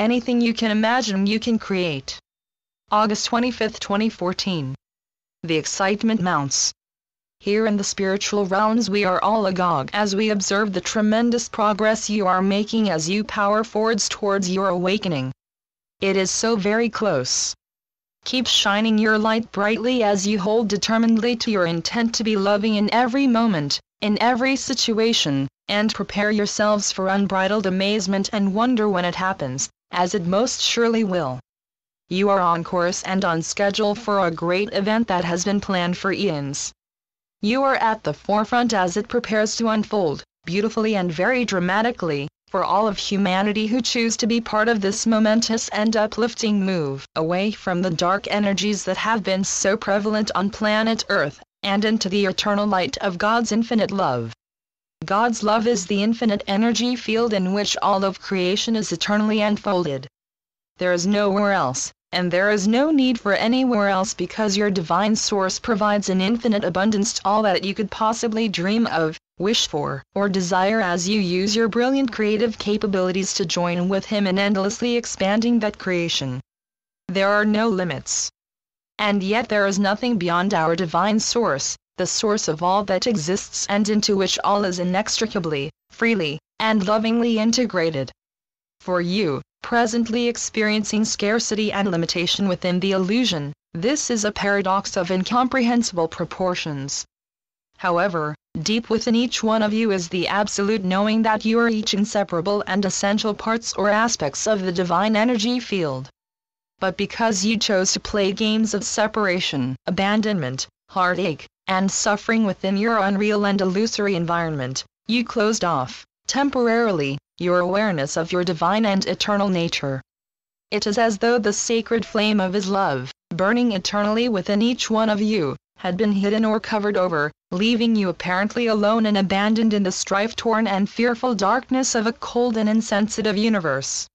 Anything you can imagine you can create. August 25, 2014. The excitement mounts. Here in the spiritual realms we are all agog as we observe the tremendous progress you are making as you power forwards towards your awakening. It is so very close. Keep shining your light brightly as you hold determinedly to your intent to be loving in every moment, in every situation, and prepare yourselves for unbridled amazement and wonder when it happens, as it most surely will. You are on course and on schedule for a great event that has been planned for eons. You are at the forefront as it prepares to unfold, beautifully and very dramatically, for all of humanity who choose to be part of this momentous and uplifting move away from the dark energies that have been so prevalent on planet Earth, and into the eternal light of God's infinite love. God's love is the infinite energy field in which all of creation is eternally unfolded. There is nowhere else, and there is no need for anywhere else because your divine source provides an infinite abundance to all that you could possibly dream of, wish for, or desire as you use your brilliant creative capabilities to join with Him in endlessly expanding that creation. There are no limits. And yet there is nothing beyond our divine source, the source of all that exists and into which all is inextricably, freely, and lovingly integrated. For you, presently experiencing scarcity and limitation within the illusion, this is a paradox of incomprehensible proportions. However, deep within each one of you is the absolute knowing that you are each inseparable and essential parts or aspects of the divine energy field. But because you chose to play games of separation, abandonment, heartache, and suffering within your unreal and illusory environment, you closed off, temporarily, your awareness of your divine and eternal nature. It is as though the sacred flame of His love, burning eternally within each one of you, had been hidden or covered over, leaving you apparently alone and abandoned in the strife-torn and fearful darkness of a cold and insensitive universe.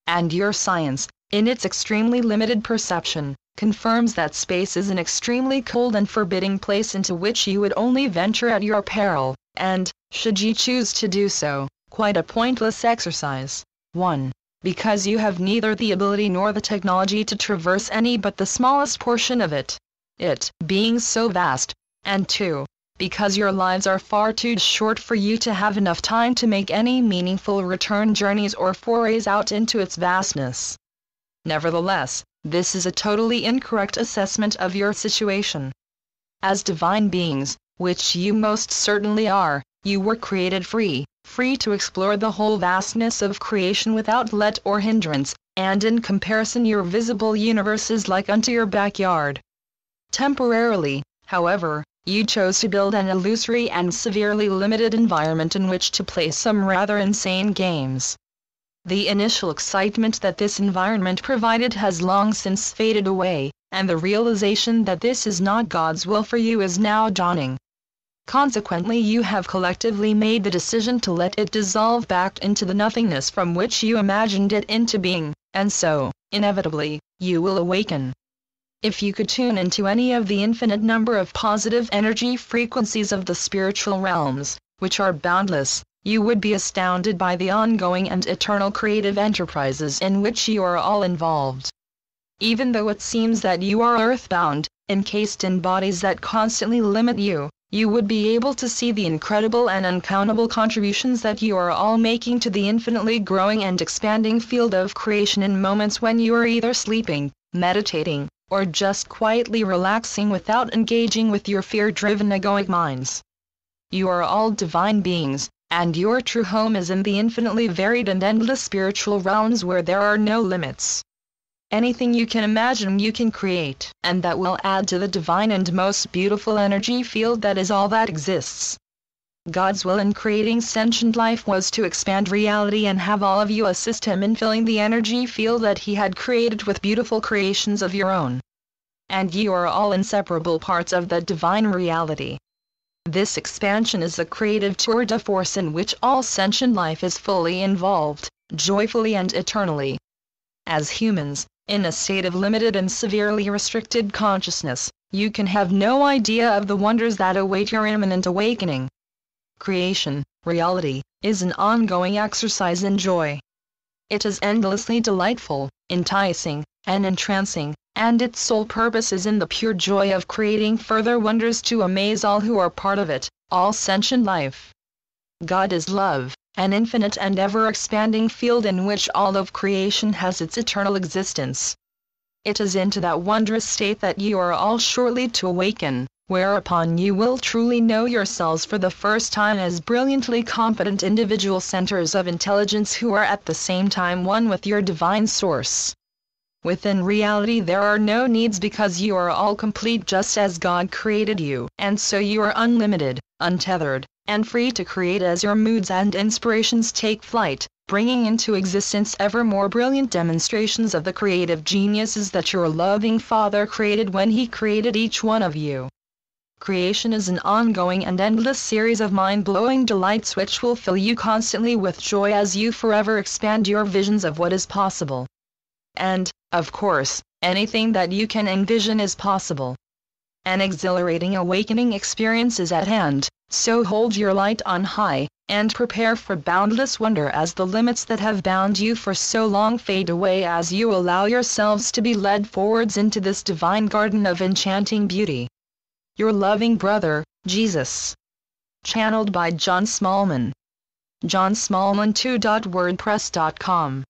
And your science, in its extremely limited perception, confirms that space is an extremely cold and forbidding place into which you would only venture at your peril, and, should you choose to do so, quite a pointless exercise. 1. Because you have neither the ability nor the technology to traverse any but the smallest portion of it, being so vast, and 2. Because your lives are far too short for you to have enough time to make any meaningful return journeys or forays out into its vastness. Nevertheless, this is a totally incorrect assessment of your situation. As divine beings, which you most certainly are, you were created free to explore the whole vastness of creation without let or hindrance, and in comparison your visible universe is like unto your backyard. Temporarily, however, you chose to build an illusory and severely limited environment in which to play some rather insane games. The initial excitement that this environment provided has long since faded away, and the realization that this is not God's will for you is now dawning. Consequently, you have collectively made the decision to let it dissolve back into the nothingness from which you imagined it into being, and so, inevitably, you will awaken. If you could tune into any of the infinite number of positive energy frequencies of the spiritual realms, which are boundless, you would be astounded by the ongoing and eternal creative enterprises in which you are all involved. Even though it seems that you are earthbound, encased in bodies that constantly limit you, you would be able to see the incredible and uncountable contributions that you are all making to the infinitely growing and expanding field of creation in moments when you are either sleeping, meditating, or just quietly relaxing without engaging with your fear-driven egoic minds. You are all divine beings, and your true home is in the infinitely varied and endless spiritual realms where there are no limits. Anything you can imagine you can create, and that will add to the divine and most beautiful energy field that is all that exists. God's will in creating sentient life was to expand reality and have all of you assist Him in filling the energy field that He had created with beautiful creations of your own. And you are all inseparable parts of that divine reality. This expansion is a creative tour de force in which all sentient life is fully involved, joyfully and eternally. As humans, in a state of limited and severely restricted consciousness, you can have no idea of the wonders that await your imminent awakening. Creation, reality, is an ongoing exercise in joy. It is endlessly delightful, enticing, and entrancing, and its sole purpose is in the pure joy of creating further wonders to amaze all who are part of it, all sentient life. God is love, an infinite and ever-expanding field in which all of creation has its eternal existence. It is into that wondrous state that you are all shortly to awaken, whereupon you will truly know yourselves for the first time as brilliantly competent individual centers of intelligence who are at the same time one with your divine source. Within reality there are no needs because you are all complete just as God created you, and so you are unlimited, untethered, and free to create as your moods and inspirations take flight, bringing into existence ever more brilliant demonstrations of the creative geniuses that your loving Father created when He created each one of you. Creation is an ongoing and endless series of mind-blowing delights which will fill you constantly with joy as you forever expand your visions of what is possible. And, of course, anything that you can envision is possible. An exhilarating awakening experience is at hand, so hold your light on high, and prepare for boundless wonder as the limits that have bound you for so long fade away as you allow yourselves to be led forwards into this divine garden of enchanting beauty. Your loving brother, Jesus. Channeled by John Smallman. johnsmallman2.wordpress.com